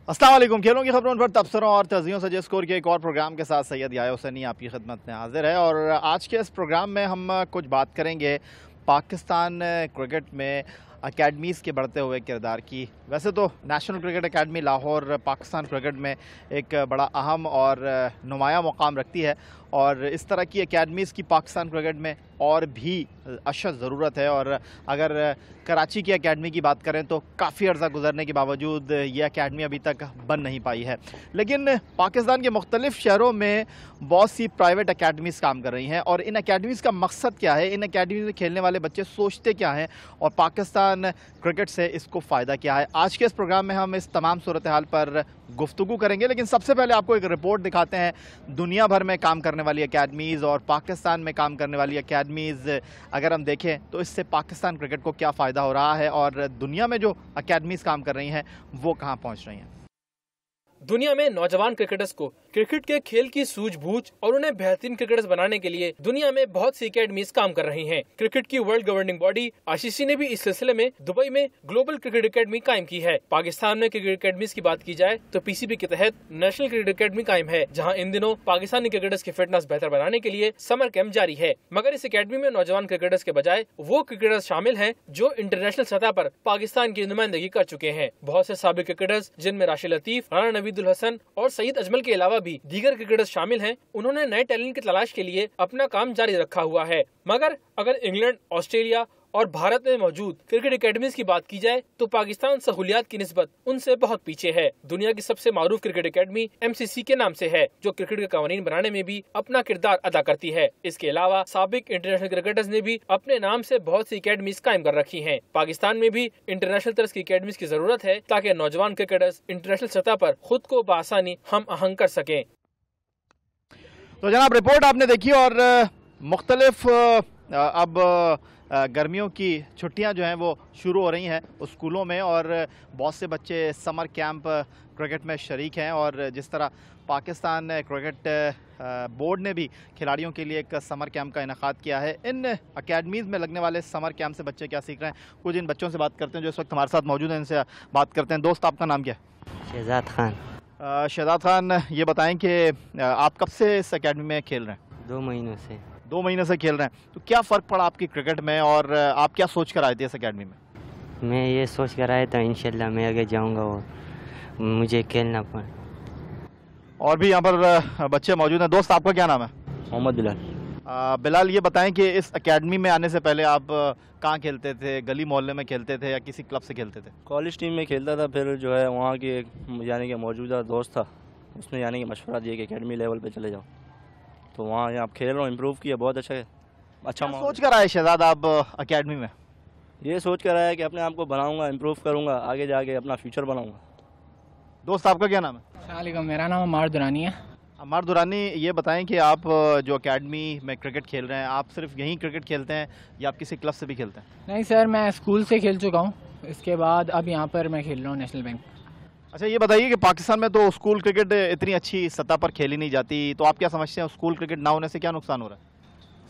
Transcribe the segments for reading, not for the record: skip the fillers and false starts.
अस्सलाम वालेकुम। खेलों की खबरों पर तबसरों और तजियों से स्कोर के एक और प्रोग्राम के साथ सैयद याया हुसैनी आपकी खिदमत में हाजिर है। और आज के इस प्रोग्राम में हम कुछ बात करेंगे पाकिस्तान क्रिकेट में अकेडमीज़ के बढ़ते हुए किरदार की। वैसे तो national cricket academy Lahore Pakistan cricket में एक बड़ा अहम और नुमाया मुकाम रखती है, और इस तरह की अकेडमीज़ की पाकिस्तान क्रिकेट में और भी अशद ज़रूरत है। और अगर कराची की अकेडमी की बात करें तो काफ़ी अर्सा गुजरने के बावजूद ये अकेडमी अभी तक बन नहीं पाई है। लेकिन पाकिस्तान के मुख्तलिफ़ शहरों में बहुत सी प्राइवेट अकेडमीज़ काम कर रही हैं, और इन अकेडमीज़ का मकसद क्या है, इन अकेडमीज़ में खेलने वाले बच्चे सोचते क्या हैं, और पाकिस्तान क्रिकेट से इसको फ़ायदा क्या है। आज के इस प्रोग्राम में हम इस तमाम सूरत हाल पर गुफ्तगू करेंगे। लेकिन सबसे पहले आपको एक रिपोर्ट दिखाते हैं दुनिया भर में काम करने वाली अकेडमीज़ और पाकिस्तान में काम करने वाली अकेडमीज़ अगर हम देखें तो इससे पाकिस्तान क्रिकेट को क्या फ़ायदा हो रहा है, और दुनिया में जो अकेडमीज़ काम कर रही हैं वो कहाँ पहुँच रही हैं। दुनिया में नौजवान क्रिकेटर्स को क्रिकेट के खेल की सूझबूझ और उन्हें बेहतरीन क्रिकेटर्स बनाने के लिए दुनिया में बहुत सी अकेडमीज काम कर रही हैं। क्रिकेट की वर्ल्ड गवर्निंग बॉडी आईसीसी ने भी इस सिलसिले में दुबई में ग्लोबल क्रिकेट अकेडमी कायम की है। पाकिस्तान में क्रिकेट अकेडमीज की बात की जाए तो पीसीबी के तहत नेशनल क्रिकेट अकेडमी कायम है, जहाँ इन दिनों पाकिस्तानी क्रिकेटर्स की फिटनेस बेहतर बनाने के लिए समर कैंप जारी है। मगर इस अकेडमी में नौजवान क्रिकेटर्स के बजाय वो क्रिकेटर्स शामिल हैं जो इंटरनेशनल सतह पर पाकिस्तान की नुमाइंदगी कर चुके हैं। बहुत से साबिक क्रिकेटर्स जिनमें राशिद लतीफ, राना नवीदुल हसन और सईद अजमल के अलावा भी दीगर क्रिकेटर्स शामिल हैं, उन्होंने नए टैलेंट की तलाश के लिए अपना काम जारी रखा हुआ है। मगर अगर इंग्लैंड, ऑस्ट्रेलिया और भारत में मौजूद क्रिकेट अकेडमीज की बात की जाए तो पाकिस्तान सहूलियात की निस्बत उनसे बहुत पीछे है। दुनिया की सबसे मारूफ क्रिकेट अकेडमी एमसीसी के नाम से है, जो क्रिकेट के कवानीन बनाने में भी अपना किरदार अदा करती है। इसके अलावा साबिक इंटरनेशनल क्रिकेटर्स ने भी अपने नाम से बहुत सी अकेडमीज कायम कर रखी हैं। पाकिस्तान में भी इंटरनेशनल तरह की अकेडमीज की जरूरत है ताकि नौजवान क्रिकेटर्स इंटरनेशल सतह पर खुद को बआसानी हम आहंग कर सकें। तो जनाब, रिपोर्ट आपने देखी, और मुख्तलिफ अब गर्मियों की छुट्टियां जो हैं वो शुरू हो रही हैं स्कूलों में, और बहुत से बच्चे समर कैंप क्रिकेट में शरीक हैं। और जिस तरह पाकिस्तान क्रिकेट बोर्ड ने भी खिलाड़ियों के लिए एक समर कैंप का इनेकाद किया है, इन अकेडमीज़ में लगने वाले समर कैंप से बच्चे क्या सीख रहे हैं, कुछ इन बच्चों से बात करते हैं जो इस वक्त हमारे साथ मौजूद हैं। इनसे बात करते हैं। दोस्त, आपका नाम क्या है? शहजाद खान। शहजाद खान, ये बताएं कि आप कब से इस अकेडमी में खेल रहे हैं? 2 महीनों से। 2 महीने से खेल रहे हैं, तो क्या फ़र्क पड़ा आपकी क्रिकेट में, और आप क्या सोच कर आए थे इस अकेडमी में? मैं ये सोच कर आया था इंशाल्लाह मैं आगे जाऊंगा और मुझे खेलना पड़े। और भी यहाँ पर बच्चे मौजूद हैं। दोस्त, आपका क्या नाम है? मोहम्मद बिलाल। बिलाल, ये बताएं कि इस अकेडमी में आने से पहले आप कहाँ खेलते थे? गली मोहल्ले में खेलते थे या किसी क्लब से खेलते थे? कॉलेज टीम में खेलता था, फिर जो है वहाँ के यानी कि मौजूदा दोस्त था, उसने यानी कि मशवरा दिया कि अकेडमी लेवल पे चले जाओ, तो वहाँ आप खेल रहा हूँ, इम्प्रूव किया, बहुत अच्छा सोच कर आए शहजाद आप अकेडमी में? ये सोच कर आया कि अपने आप को बनाऊँगा, इम्प्रूव करूँगा, आगे जाके अपना फ्यूचर बनाऊँगा। दोस्त, आपका क्या नाम है? अस्सलाम, मेरा नाम अमार दुरानी है। अमार दुरानी, ये बताएं कि आप जो अकेडमी में क्रिकेट खेल रहे हैं, आप सिर्फ यहीं क्रिकेट खेलते हैं या आप किसी क्लब से भी खेलते हैं? नहीं सर, मैं स्कूल से खेल चुका हूँ, इसके बाद अब यहाँ पर मैं खेल रहा हूँ नेशनल बैंक। अच्छा, ये बताइए कि पाकिस्तान में तो स्कूल क्रिकेट इतनी अच्छी सतह पर खेली नहीं जाती, तो आप क्या समझते हैं स्कूल क्रिकेट ना होने से क्या नुकसान हो रहा है?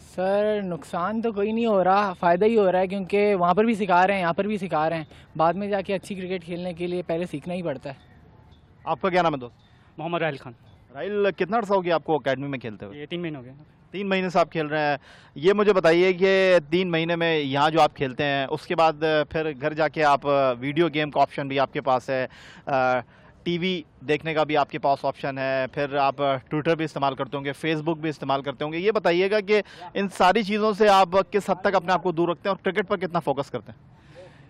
सर, नुकसान तो कोई नहीं हो रहा, फ़ायदा ही हो रहा है, क्योंकि वहाँ पर भी सिखा रहे हैं, यहाँ पर भी सिखा रहे हैं। बाद में जाके अच्छी क्रिकेट खेलने के लिए पहले सीखना ही पड़ता है। आपका क्या नाम है दोस्त? मोहम्मद राहिल खान। राहिल, कितना अर्सा हो गया आपको अकेडमी में खेलते हुए? ये 3 महीने हो गए। 3 महीने से आप खेल रहे हैं। ये मुझे बताइए कि 3 महीने में यहाँ जो आप खेलते हैं उसके बाद फिर घर जाके आप वीडियो गेम का ऑप्शन भी आपके पास है, टीवी देखने का भी आपके पास ऑप्शन है, फिर आप ट्विटर भी इस्तेमाल करते होंगे, फेसबुक भी इस्तेमाल करते होंगे। ये बताइएगा कि इन सारी चीज़ों से आप किस हद तक अपने आप को दूर रखते हैं और क्रिकेट पर कितना फोकस करते हैं?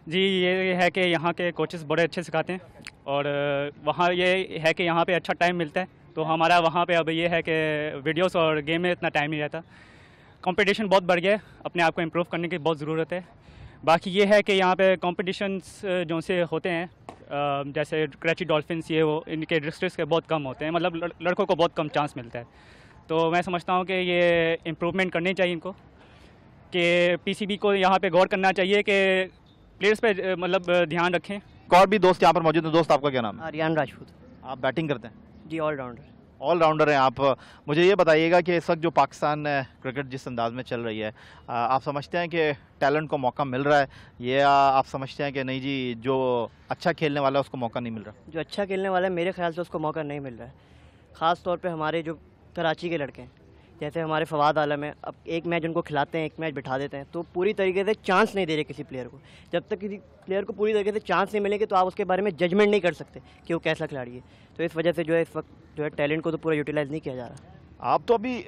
जी, ये है कि यहाँ के कोचेस बड़े अच्छे सिखाते हैं, और वहाँ ये है कि यहाँ पे अच्छा टाइम मिलता है, तो हमारा वहाँ पे अब ये है कि वीडियोस और गेम में इतना टाइम नहीं रहता। कंपटीशन बहुत बढ़ गया है, अपने आप को इम्प्रूव करने की बहुत ज़रूरत है। बाकी ये है कि यहाँ पे कंपटीशंस जो से होते हैं, जैसे कराची डॉल्फिन्स, ये वो, इनके डिस्ट्रिक्ट्स के बहुत कम होते हैं, मतलब लड़कों को बहुत कम चांस मिलता है। तो मैं समझता हूँ कि ये इम्प्रूवमेंट करनी चाहिए इनको, कि पीसीबी को यहाँ पे गौर करना चाहिए कि प्लेयर्स पे मतलब ध्यान रखें। और भी दोस्त यहाँ पर मौजूद हैं। दोस्त, आपका क्या नाम है? आर्यन राजपूत। आप बैटिंग करते हैं? जी, ऑलराउंडर। ऑलराउंडर हैं आप। मुझे ये बताइएगा कि इस वक्त जो पाकिस्तान क्रिकेट जिस अंदाज में चल रही है, आप समझते हैं कि टैलेंट को मौका मिल रहा है, या आप समझते हैं कि नहीं जी जो अच्छा खेलने वाला है उसको मौका नहीं मिल रहा? जो अच्छा खेलने वाला है मेरे ख्याल से उसको मौका नहीं मिल रहा है। ख़ास तौर पे हमारे जो कराची के लड़के हैं, जैसे हमारे फवाद आलम है, अब एक मैच उनको खिलाते हैं, एक मैच बिठा देते हैं, तो पूरी तरीके से चांस नहीं दे रहे किसी प्लेयर को। जब तक किसी प्लेयर को पूरी तरीके से चांस नहीं मिलेंगे तो आप उसके बारे में जजमेंट नहीं कर सकते कि वो कैसा खिलाड़ी है। तो इस वजह से जो है इस वक्त जो है टैलेंट को तो पूरा यूटिलाइज़ नहीं किया जा रहा। आप तो अभी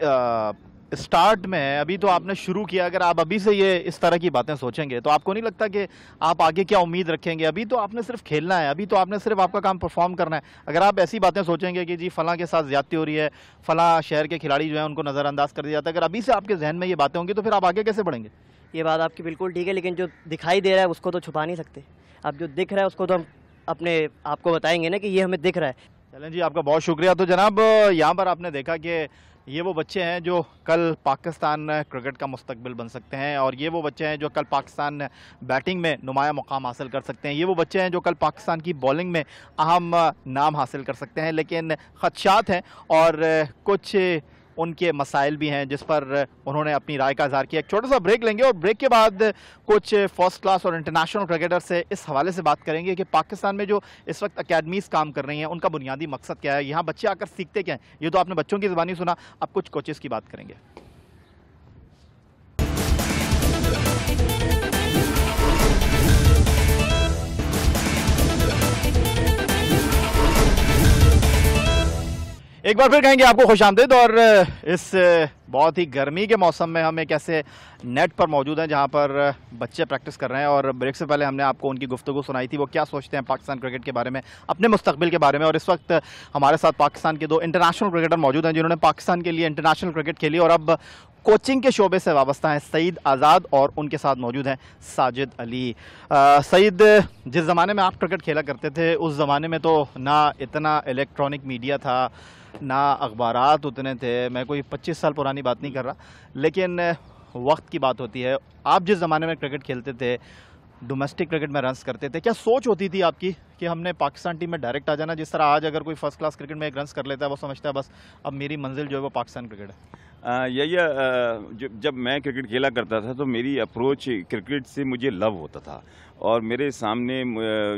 स्टार्ट में है, अभी तो आपने शुरू किया। अगर आप अभी से ये इस तरह की बातें सोचेंगे तो आपको नहीं लगता कि आप आगे क्या उम्मीद रखेंगे? अभी तो आपने सिर्फ खेलना है, अभी तो आपने सिर्फ आपका काम परफॉर्म करना है। अगर आप ऐसी बातें सोचेंगे कि जी फलां के साथ ज्यादती हो रही है, फलां शहर के खिलाड़ी जो है उनको नज़रअंदाज कर दिया जाता है, अगर अभी से आपके जहन में ये बातें होंगी तो फिर आप आगे कैसे बढ़ेंगे? ये बात आपकी बिल्कुल ठीक है, लेकिन जो दिखाई दे रहा है उसको तो छुपा नहीं सकते। अब जो दिख रहा है उसको तो हम अपने आपको बताएंगे ना कि ये हमें दिख रहा है। चलें जी, आपका बहुत शुक्रिया। तो जनाब यहाँ पर आपने देखा कि ये वो बच्चे हैं जो कल पाकिस्तान क्रिकेट का मुस्तकबिल बन सकते हैं, और ये वो बच्चे हैं जो कल पाकिस्तान बैटिंग में नुमाया मुकाम हासिल कर सकते हैं। ये वो बच्चे हैं जो कल पाकिस्तान की बॉलिंग में अहम नाम हासिल कर सकते हैं। लेकिन खदशात हैं और कुछ उनके मसाइल भी हैं जिस पर उन्होंने अपनी राय का इज़हार किया। एक छोटा सा ब्रेक लेंगे और ब्रेक के बाद कुछ फर्स्ट क्लास और इंटरनेशनल क्रिकेटर से इस हवाले से बात करेंगे कि पाकिस्तान में जो इस वक्त अकेडमीज़ काम कर रही हैं उनका बुनियादी मकसद क्या है, यहाँ बच्चे आकर सीखते क्या हैं। ये तो आपने बच्चों की ज़बानी सुना, अब कुछ कोचेज़ की बात करेंगे। एक बार फिर कहेंगे आपको खुशामदीद। और इस बहुत ही गर्मी के मौसम में हम एक ऐसे नेट पर मौजूद हैं जहां पर बच्चे प्रैक्टिस कर रहे हैं, और ब्रेक से पहले हमने आपको उनकी गुफ्तगू सुनाई थी, वो क्या सोचते हैं पाकिस्तान क्रिकेट के बारे में, अपने मुस्तकबिल के बारे में। और इस वक्त हमारे साथ पाकिस्तान के दो इंटरनेशनल क्रिकेटर मौजूद हैं जिन्होंने पाकिस्तान के लिए इंटरनेशनल क्रिकेट खेली और अब कोचिंग के शोबे से वाबस्ता हैं। सईद आज़ाद और उनके साथ मौजूद हैं साजिद अली। सईद, जिस ज़माने में आप क्रिकेट खेला करते थे उस ज़माने में तो ना इतना इलेक्ट्रॉनिक मीडिया था, ना अखबारात उतने थे। मैं कोई 25 साल पुरानी बात नहीं कर रहा, लेकिन वक्त की बात होती है। आप जिस ज़माने में क्रिकेट खेलते थे, डोमेस्टिक क्रिकेट में रन्स करते थे, क्या सोच होती थी आपकी कि हमने पाकिस्तान टीम में डायरेक्ट आ जाना? जिस तरह आज अगर कोई फर्स्ट क्लास क्रिकेट में एक रन्स कर लेता है वो समझता है बस अब मेरी मंजिल जो है वो पाकिस्तान क्रिकेट है। जब मैं क्रिकेट खेला करता था तो मेरी अप्रोच क्रिकेट से मुझे लव होता था, और मेरे सामने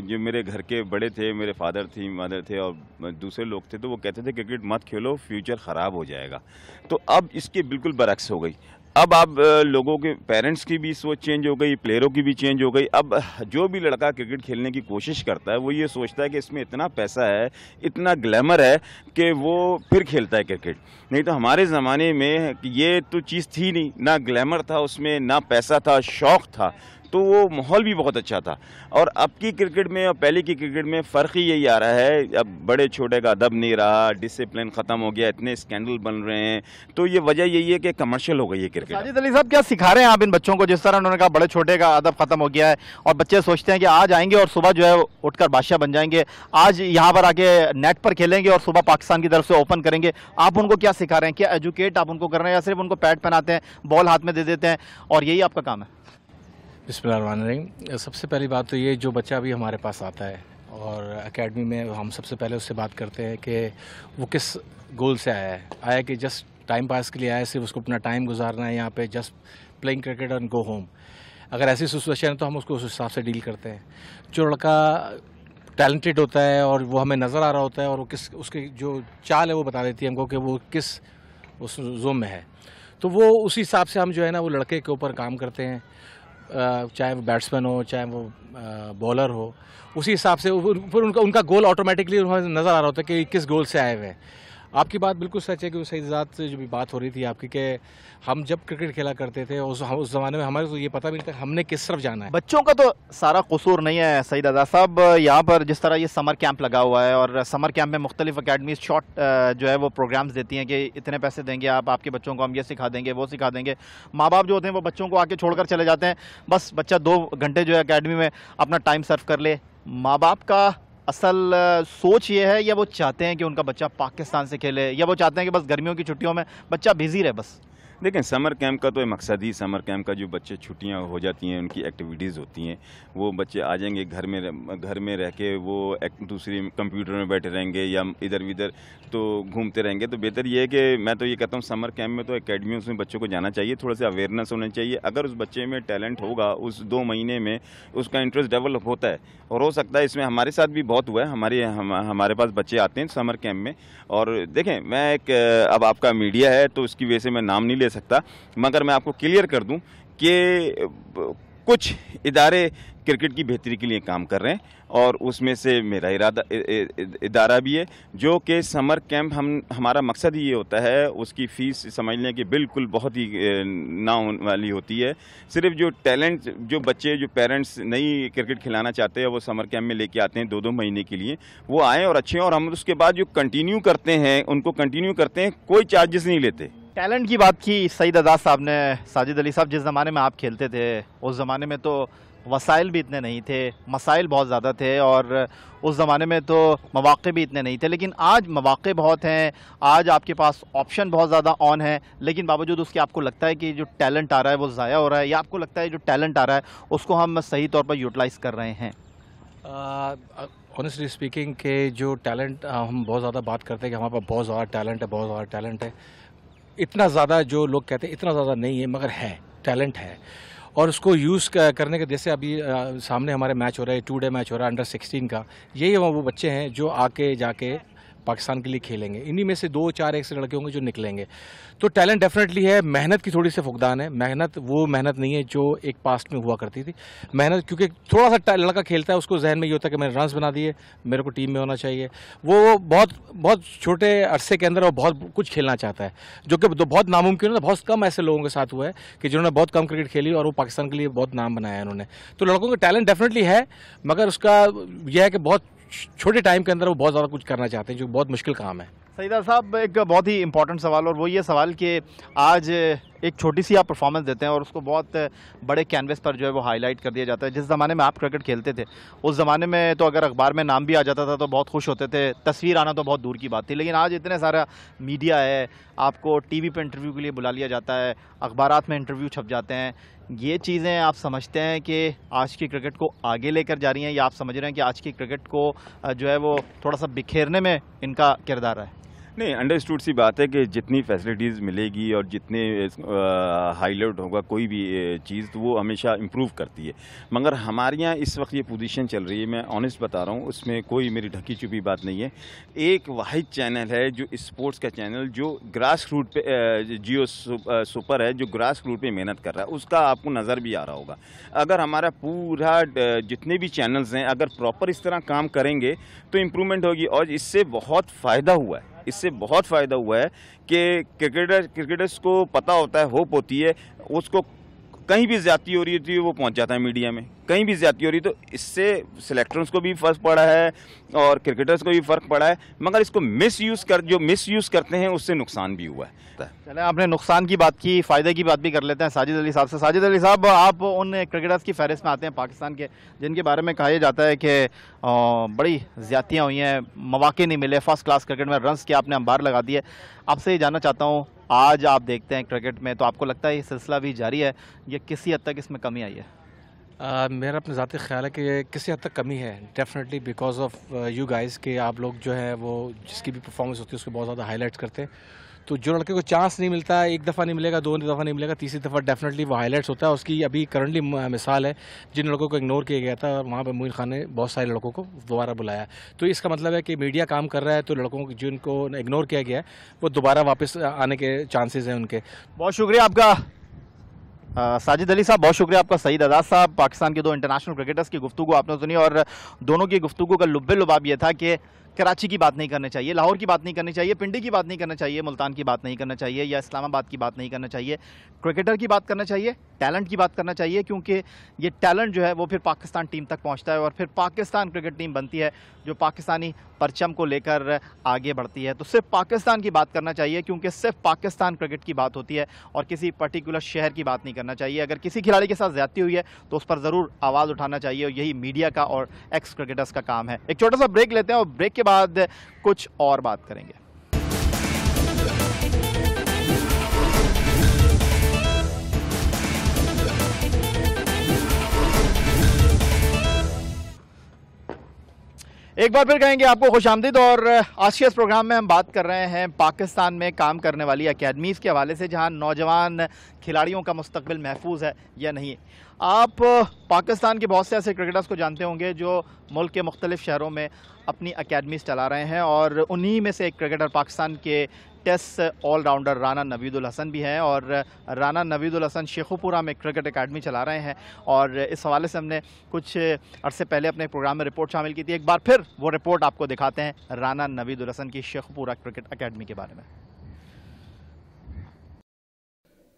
जो मेरे घर के बड़े थे, मेरे फादर थी, मदर थे और दूसरे लोग थे, तो वो कहते थे क्रिकेट मत खेलो, फ्यूचर ख़राब हो जाएगा। तो अब इसके बिल्कुल बरक्स हो गई। अब आप लोगों के पेरेंट्स की भी सोच चेंज हो गई, प्लेयरों की भी चेंज हो गई। अब जो भी लड़का क्रिकेट खेलने की कोशिश करता है वो ये सोचता है कि इसमें इतना पैसा है, इतना ग्लैमर है कि वो फिर खेलता है क्रिकेट। नहीं तो हमारे ज़माने में ये तो चीज़ थी नहीं, ना ग्लैमर था उसमें, ना पैसा था, शौक़ था, तो वो माहौल भी बहुत अच्छा था। और अब की क्रिकेट में और पहले की क्रिकेट में फ़र्क ही यही आ रहा है, अब बड़े छोटे का अदब नहीं रहा, डिसिप्लिन ख़त्म हो गया, इतने स्कैंडल बन रहे हैं। तो ये वजह यही है कि कमर्शियल हो गई है क्रिकेट। साजिद अली साहब, क्या सिखा रहे हैं आप इन बच्चों को? जिस तरह उन्होंने कहा बड़े छोटे का अदब ख़त्म हो गया है और बच्चे सोचते हैं कि आज आएंगे और सुबह जो है उठकर बादशाह बन जाएंगे, आज यहाँ पर आके नेट पर खेलेंगे और सुबह पाकिस्तान की तरफ से ओपन करेंगे। आप उनको क्या सिखा रहे हैं? क्या एजुकेट आप उनको कर रहे हैं या सिर्फ उनको पैड पहनाते हैं, बॉल हाथ में दे देते हैं और यही आपका काम है? बिस्मिल्लाहिर्रहमानिर्रहीम। सबसे पहली बात तो ये, जो बच्चा अभी हमारे पास आता है और एकेडमी में हम सबसे पहले उससे बात करते हैं कि वो किस गोल से आया कि जस्ट टाइम पास के लिए आया, सिर्फ उसको अपना टाइम गुजारना है यहाँ पे, just playing cricket and go home. अगर ऐसी सिचुएशन है तो हम उसको उस हिसाब से डील करते हैं। जो लड़का टैलेंटेड होता है और वो हमें नज़र आ रहा होता है और वो किस उसकी जो चाल है वो बता देती है हमको कि वो किस उस जोन में है, तो वो उसी हिसाब से हम जो है ना वो लड़के के ऊपर काम करते हैं, चाहे वो बैट्समैन हो चाहे वो बॉलर हो, उसी हिसाब से फिर उनका गोल ऑटोमेटिकली नज़र आ रहा होता है कि किस गोल से आए हुए हैं। आपकी बात बिल्कुल सच है कि सईद आज़ाद से जो भी बात हो रही थी आपकी, कि हम जब क्रिकेट खेला करते थे उस ज़माने में हमारे तो ये पता भी नहीं था हमने किस तरफ जाना है। बच्चों का तो सारा कसूर नहीं है सईद आज़ाद साहब। यहाँ पर जिस तरह ये समर कैंप लगा हुआ है और समर कैंप में मुख्तलिफ अकेडमीज शॉर्ट जो है वो प्रोग्राम्स देती हैं कि इतने पैसे देंगे आप, आपके बच्चों को हम ये सिखा देंगे वो सिखा देंगे। माँ बाप जो होते हैं वो बच्चों को आके छोड़कर चले जाते हैं, बस बच्चा 2 घंटे जो है अकेडमी में अपना टाइम सर्व कर ले। माँ बाप का असल सोच ये है, या वो चाहते हैं कि उनका बच्चा पाकिस्तान से खेले, या वो चाहते हैं कि बस गर्मियों की छुट्टियों में बच्चा बिजी रहे? बस देखें, समर कैंप का तो मकसद ही, समर कैंप का जो बच्चे छुट्टियां हो जाती हैं, उनकी एक्टिविटीज़ होती हैं, वो बच्चे आ जाएंगे घर में रह के वो दूसरी कंप्यूटर में बैठे रहेंगे या इधर उधर तो घूमते रहेंगे। तो बेहतर ये है कि मैं तो ये कहता हूँ समर कैंप में तो एकेडमियों में बच्चों को जाना चाहिए, थोड़ा सा अवेयरनेस होना चाहिए। अगर उस बच्चे में टैलेंट होगा, उस 2 महीने में उसका इंटरेस्ट डेवलप होता है, और हो सकता है इसमें हमारे साथ भी बहुत हुआ है, हमारे पास बच्चे आते हैं समर कैंप में। और देखें, मैं अब आपका मीडिया है तो उसकी वजह से मैं नाम नहीं ले सकता, मगर मैं आपको क्लियर कर दूं कि कुछ इदारे क्रिकेट की बेहतरी के लिए काम कर रहे हैं, और उसमें से मेरा इदारा भी है, जो कि समर कैंप हमारा मकसद ही ये होता है, उसकी फ़ीस समझ लें कि बिल्कुल बहुत ही ना होने वाली होती है। सिर्फ जो टैलेंट, जो बच्चे, जो पेरेंट्स नई क्रिकेट खिलाना चाहते हैं, वो समर कैंप में लेके आते हैं 2-2 महीने के लिए, वो आएँ और अच्छे हैं, और हम उसके बाद जो कंटिन्यू करते हैं उनको कंटिन्यू करते हैं, कोई चार्जेस नहीं लेते। टैलेंट की बात की सईद अजाज साहब ने। साजिद अली साहब, जिस ज़माने में आप खेलते थे उस ज़माने में तो वसाइल भी इतने नहीं थे, मसाइल बहुत ज़्यादा थे, और उस ज़माने में तो मौक़े भी इतने नहीं थे। लेकिन आज मौक़े बहुत हैं, आज आपके पास ऑप्शन बहुत ज़्यादा ऑन है, लेकिन बावजूद उसके आपको लगता है कि जो टैलेंट आ रहा है वो ज़ाया हो रहा है, या आपको लगता है जो टैलेंट आ रहा है उसको हम सही तौर पर यूटिलाइज़ कर रहे हैं? ऑनेस्टली स्पीकिंग के जो टैलेंट हम बहुत ज़्यादा बात करते हैं कि हमारे पास बहुत ज़्यादा टैलेंट है, बहुत ज़्यादा टैलेंट है, इतना ज़्यादा जो लोग कहते हैं इतना ज़्यादा नहीं है, मगर है, टैलेंट है। और उसको यूज़ करने के, जैसे अभी सामने हमारे मैच हो रहा है, 2 डे मैच हो रहा है अंडर 16 का, यही वो बच्चे हैं जो आके जाके पाकिस्तान के लिए खेलेंगे। इन्हीं में से 2-4 ऐसे लड़के होंगे जो निकलेंगे। तो टैलेंट डेफिनेटली है, मेहनत की थोड़ी सी फुकदान है। मेहनत वो मेहनत नहीं है जो एक पास्ट में हुआ करती थी। मेहनत, क्योंकि थोड़ा सा लड़का खेलता है उसको जहन में ये होता है कि मैंने रन्स बना दिए, मेरे को टीम में होना चाहिए। वो बहुत छोटे अरसे के अंदर वो बहुत कुछ खेलना चाहता है, जो कि बहुत नामुमकिन है। बहुत कम ऐसे लोगों के साथ हुआ है कि जिन्होंने बहुत कम क्रिकेट खेली और वो पाकिस्तान के लिए बहुत नाम बनाया है उन्होंने। तो लड़कों का टैलेंट डेफिनेटली है, मगर उसका यह है कि बहुत छोटे टाइम के अंदर वो बहुत ज़्यादा कुछ करना चाहते हैं, जो बहुत मुश्किल काम है। सईदा साहब, एक बहुत ही इंपॉर्टेंट सवाल, और वो ये सवाल कि आज एक छोटी सी आप परफॉर्मेंस देते हैं और उसको बहुत बड़े कैनवस पर जो है वो हाईलाइट कर दिया जाता है। जिस ज़माने में आप क्रिकेट खेलते थे उस ज़माने में तो अगर अखबार में नाम भी आ जाता था तो बहुत खुश होते थे, तस्वीर आना तो बहुत दूर की बात थी। लेकिन आज इतने सारा मीडिया है, आपको टीवी पे इंटरव्यू के लिए बुला लिया जाता है, अखबारात में इंटरव्यू छप जाते हैं। ये चीज़ें आप समझते हैं कि आज की क्रिकेट को आगे लेकर जा रही हैं, या आप समझ रहे हैं कि आज की क्रिकेट को जो है वो थोड़ा सा बिखेरने में इनका किरदार है? नहीं, अंडरस्टूड सी बात है कि जितनी फैसिलिटीज़ मिलेगी और जितने हाईलाइट होगा कोई भी चीज़, तो वो हमेशा इम्प्रूव करती है। मगर हमारे यहाँ इस वक्त ये पोजीशन चल रही है, मैं ऑनेस्ट बता रहा हूँ, उसमें कोई मेरी ढकी छुपी बात नहीं है। एक वाहिद चैनल है जो स्पोर्ट्स का चैनल, जो ग्रास रूट पे, जियो सुपर है, जो ग्रास रूट पे मेहनत कर रहा है, उसका आपको नज़र भी आ रहा होगा। अगर हमारा पूरा जितने भी चैनल्स हैं अगर प्रॉपर इस तरह काम करेंगे तो इम्प्रूवमेंट होगी। और इससे बहुत फ़ायदा हुआ है, इससे बहुत फ़ायदा हुआ है कि क्रिकेटर्स को पता होता है, होप होती है, उसको कहीं भी ज़्यादती हो रही होती है वो पहुंच जाता है मीडिया में, कहीं भी ज़्यादती हो रही, तो इससे सिलेक्टर्स को भी फ़र्क पड़ा है और क्रिकेटर्स को भी फ़र्क पड़ा है। मगर इसको जो मिसयूज़ करते हैं उससे नुकसान भी हुआ है। चले, आपने नुकसान की बात की, फ़ायदे की बात भी कर लेते हैं साजिद अली साहब से। साजिद अली साहब, आप उन क्रिकेटर्स की फहरिस्त में आते हैं पाकिस्तान के जिनके बारे में कहा जाता है कि बड़ी ज़्यादतियाँ हुई हैं, मौके नहीं मिले, फर्स्ट क्लास क्रिकेट में रन्स के आपने अंबार लगा दिए। आपसे ये जानना चाहता हूँ, आज आप देखते हैं क्रिकेट में, तो आपको लगता है ये सिलसिला भी जारी है, ये किसी हद तक इसमें कमी आई है? मेरा अपना ज़ाती ख्याल है कि किसी हद तक कमी है, definitely because of you guys के आप लोग जो है वो जिसकी भी परफॉर्मेंस होती है उसको बहुत ज़्यादा हाईलाइट्स करते हैं। तो जो लड़के को चांस नहीं मिलता, एक दफ़ा नहीं मिलेगा, 2 दफ़ा नहीं मिलेगा, तीसरी दफ़ा डेफिनेटली वो हाईलाइट्स होता है। उसकी अभी करंटली मिसाल है, जिन लड़कों को इग्नोर किया गया था, वहाँ पर मोइन खान ने बहुत सारे लड़कों को दोबारा बुलाया। तो इसका मतलब है कि मीडिया काम कर रहा है, तो लड़कों को जिनको इग्नोर किया गया है वो दोबारा वापस आने के चांसेस हैं उनके। बहुत शुक्रिया आपका साजिद अली साहब, बहुत शुक्रिया आपका सईद अजाज साहब। पाकिस्तान के 2 इंटरनेशनल क्रिकेटर्स की गुफ्तगू आपने सुनी, और दोनों की गुफ्तगू का लुब्बे लुबाब ये था कि कराची की बात नहीं करनी चाहिए, लाहौर की बात नहीं करनी चाहिए, पिंडी की बात नहीं करना चाहिए, मुल्तान की बात नहीं करना चाहिए, या इस्लामाबाद की बात नहीं करना चाहिए। क्रिकेटर की बात करना चाहिए, टैलेंट की बात करना चाहिए, क्योंकि ये टैलेंट जो है वो फिर पाकिस्तान टीम तक पहुंचता है और फिर पाकिस्तान क्रिकेट टीम बनती है जो पाकिस्तानी परचम को लेकर आगे बढ़ती है। तो सिर्फ पाकिस्तान की बात करना चाहिए, क्योंकि सिर्फ पाकिस्तान क्रिकेट की बात होती है और किसी पर्टिकुलर शहर की बात नहीं करना चाहिए। अगर किसी खिलाड़ी के साथ ज़्यादती हुई है तो उस पर ज़रूर आवाज़ उठाना चाहिए, और यही मीडिया का और एक्स क्रिकेटर्स का काम है। एक छोटा सा ब्रेक लेते हैं और ब्रेक के बाद कुछ और बात करेंगे। एक बार फिर कहेंगे आपको खुशामदीद। और आज के इस प्रोग्राम में हम बात कर रहे हैं पाकिस्तान में काम करने वाली अकेडमीज़ के हवाले से, जहां नौजवान खिलाड़ियों का मुस्तकबिल महफूज है या नहीं। आप पाकिस्तान के बहुत से ऐसे क्रिकेटर्स को जानते होंगे जो मुल्क के मुख्तलिफ शहरों में अपनी अकेडमीज़ चला रहे हैं, और उन्हीं में से एक क्रिकेटर पाकिस्तान के टेस्ट ऑलराउंडर राना नवीदुल हसन भी हैं। और राना नवीदुल हसन शेखुपुरा में क्रिकेट एकेडमी चला रहे हैं, और इस हवाले से हमने कुछ अरसे पहले अपने प्रोग्राम में रिपोर्ट शामिल की थी। एक बार फिर वो रिपोर्ट आपको दिखाते हैं राना नवीदुल हसन की शेखुपुरा क्रिकेट एकेडमी के बारे में।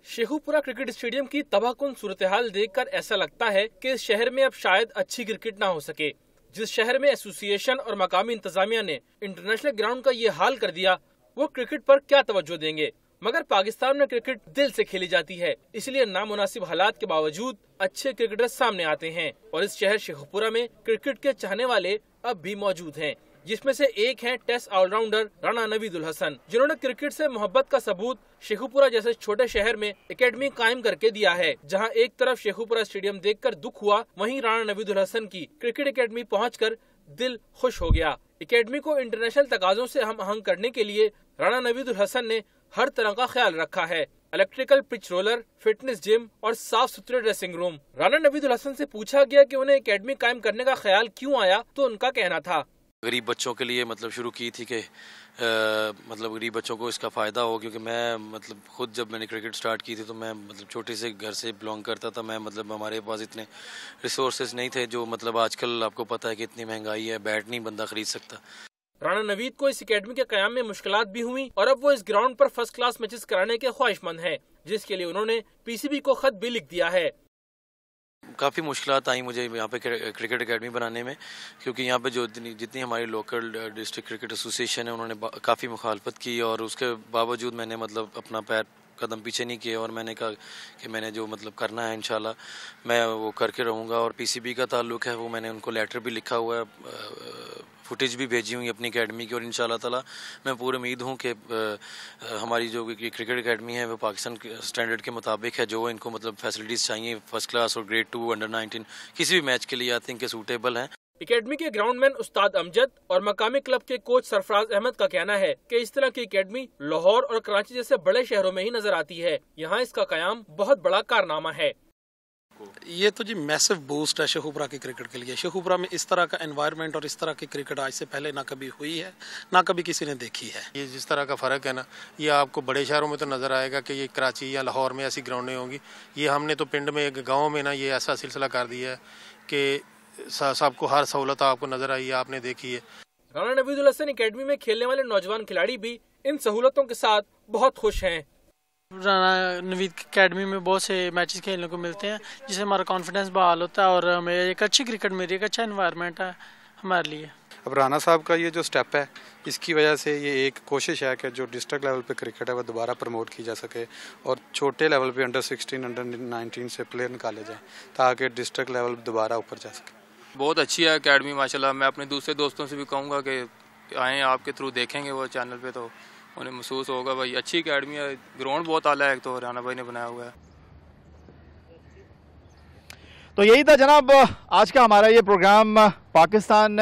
शेखुपुरा क्रिकेट स्टेडियम की तबाहकुन सूरत हाल देखकर ऐसा लगता है कि इस शहर में अब शायद अच्छी क्रिकेट ना हो सके। जिस शहर में एसोसिएशन और मकामी इंतजामिया ने इंटरनेशनल ग्राउंड का ये हाल कर दिया, वो क्रिकेट पर क्या तवज्जो देंगे। मगर पाकिस्तान में क्रिकेट दिल से खेली जाती है, इसलिए नामुनासिब हालात के बावजूद अच्छे क्रिकेटर सामने आते हैं। और इस शहर शेखुपुरा में क्रिकेट के चाहने वाले अब भी मौजूद हैं, जिसमें से एक हैं टेस्ट ऑलराउंडर राना नवीदुल हसन, जिन्होंने क्रिकेट से मोहब्बत का सबूत शेखुपुरा जैसे छोटे शहर में एकेडमी कायम करके दिया है। जहां एक तरफ शेखुपुरा स्टेडियम देखकर दुख हुआ, वहीं राना नवीदुल हसन की क्रिकेट एकेडमी पहुंचकर दिल खुश हो गया। एकेडमी को इंटरनेशनल तकाजों से हम आहंग करने के लिए राना नवीदुल हसन ने हर तरह का ख्याल रखा है। Electrical pitch roller, fitness gym और साफ सुथरे ड्रेसिंग रूम। राना नवीदुल हसन से पूछा गया कि उन्हें एकेडमी कायम करने का ख्याल क्यों आया, तो उनका कहना था, गरीब बच्चों के लिए मतलब शुरू की थी कि मतलब गरीब बच्चों को इसका फ़ायदा हो, क्योंकि मैं मतलब खुद जब मैंने क्रिकेट स्टार्ट की थी तो मैं मतलब छोटे से घर से बिलोंग करता था। मैं मतलब हमारे पास इतने रिसोर्सेज नहीं थे जो मतलब आजकल आपको पता है कि इतनी महंगाई है, बैट नहीं बंदा खरीद सकता। राना नवीद को इस एकेडमी के कयाम में मुश्किलात भी हुई, और अब वो इस ग्राउंड पर फर्स्ट क्लास मैचेस कराने के ख्वाहिशमंद हैं, जिसके लिए उन्होंने पीसीबी को खत भी लिख दिया है। काफ़ी मुश्किलात आई मुझे यहाँ पे क्रिकेट एकेडमी बनाने में, क्योंकि यहाँ पे जो जितनी हमारी लोकल डिस्ट्रिक्ट क्रिकेट एसोसिएशन है उन्होंने काफ़ी मुखालफत की, और उसके बावजूद मैंने मतलब अपना पैर कदम पीछे नहीं किए, और मैंने कहा कि मैंने जो मतलब करना है इंशाल्लाह मैं वो करके रहूँगा। और पीसीबी का ताल्लुक़ है, वो मैंने उनको लेटर भी लिखा हुआ है, फुटेज भी भेजी हुई अपनी एकेडमी की, और इंशाल्लाह ताला मैं पूरी उम्मीद हूँ कि हमारी जो क्रिकेट एकेडमी है वो पाकिस्तान स्टैंडर्ड के मुताबिक है। जो इनको मतलब फैसिलिटीज़ चाहिए फर्स्ट क्लास और ग्रेड 2 अंडर 19 किसी भी मैच के लिए आई थिंक सूटेबल हैं। एकेडमी के ग्राउंडमैन उस्ताद अमजद और मकामी क्लब के कोच सरफराज अहमद का कहना है कि इस तरह की एकेडमी लाहौर और कराची जैसे बड़े शहरों में ही नजर आती है। यहाँ इसका कयाम बहुत बड़ा कारनामा है। ये तो जी मैसिव बूस्ट है शेखुपुरा की क्रिकेट के लिए। शेखुपुरा में इस तरह का एनवायरनमेंट और इस तरह की क्रिकेट आज से पहले ना कभी हुई है, ना कभी किसी ने देखी है। ये जिस तरह का फ़र्क है ना, ये आपको बड़े शहरों में तो नज़र आएगा कि ये कराची या लाहौर में ऐसी ग्राउंडें होंगी। ये हमने तो पिंड में एक गाँव में ना ये ऐसा सिलसिला कर दिया है कि सबको हर सहूलत आपको नज़र आई है, आपने देखी है। राना नवीदुल हसन एकेडमी में खेलने वाले नौजवान खिलाड़ी भी इन सहूलतों के साथ बहुत खुश हैं। राना नवीद एकेडमी में बहुत से मैचेस खेलने को मिलते हैं, जिससे हमारा कॉन्फिडेंस बहाल होता है और हमें एक अच्छी क्रिकेट मिल रही है, एक अच्छा एनवायरनमेंट है हमारे लिए। अब राना साहब का ये जो स्टेप है, इसकी वजह से ये एक कोशिश है कि जो डिस्ट्रिक्ट लेवल पे क्रिकेट है वो दोबारा प्रमोट की जा सके, और छोटे लेवल पे अंडर 16 अंडर 19 से प्लेयर निकाले जाएँ ताकि डिस्ट्रिक्ट लेवल दोबारा ऊपर जा सके। बहुत अच्छी है एकेडमी माशाल्लाह। मैं अपने दूसरे दोस्तों से भी कहूँगा कि आएँ, आपके थ्रू देखेंगे वो चैनल पे तो उन्हें महसूस होगा भाई अच्छी एकेडमी है। ग्राउंड बहुत आला है, एक तो राना भाई ने बनाया हुआ है। तो यही था जनाब आज का हमारा ये प्रोग्राम। पाकिस्तान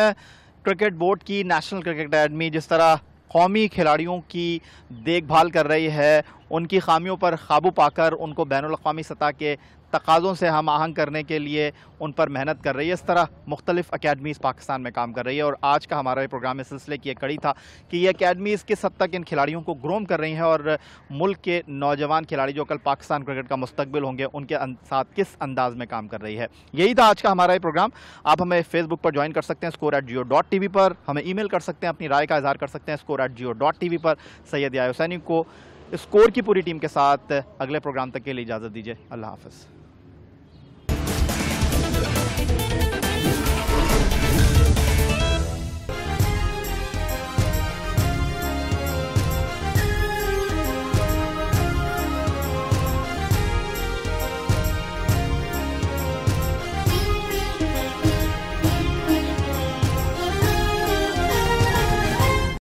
क्रिकेट बोर्ड की नेशनल क्रिकेट एकेडमी जिस तरह कौमी खिलाड़ियों की देखभाल कर रही है, उनकी खामियों पर काबू पाकर उनको बैनुल अक़वामी सतह के तकाज़ों से हम आहंग करने के लिए उन पर मेहनत कर रही है, इस तरह मुख्तलिफ़ अकेडमीज़ पाकिस्तान में काम कर रही है। और आज का हमारा ये प्रोग्राम इस सिलसिले की एक कड़ी था कि ये अकेडमीज़ किस हद तक इन खिलाड़ियों को ग्रोम कर रही हैं, और मुल्क के नौजवान खिलाड़ी जो कल पाकिस्तान क्रिकेट का मुस्तकबिल होंगे उनके साथ किस अंदाज में काम कर रही है। यही था आज का हमारा ये प्रोग्राम। आप हमें फेसबुक पर ज्वाइन कर सकते हैं score@geo.tv पर, हमें ईमेल कर सकते हैं, अपनी राय का इज़हार कर सकते हैं score@geo.tv पर। सैयद याहिया हुसैनी को स्कोर की पूरी टीम के साथ अगले प्रोग्राम तक के लिए इजाज़त दीजिए। अल्लाह हाफ़िज़।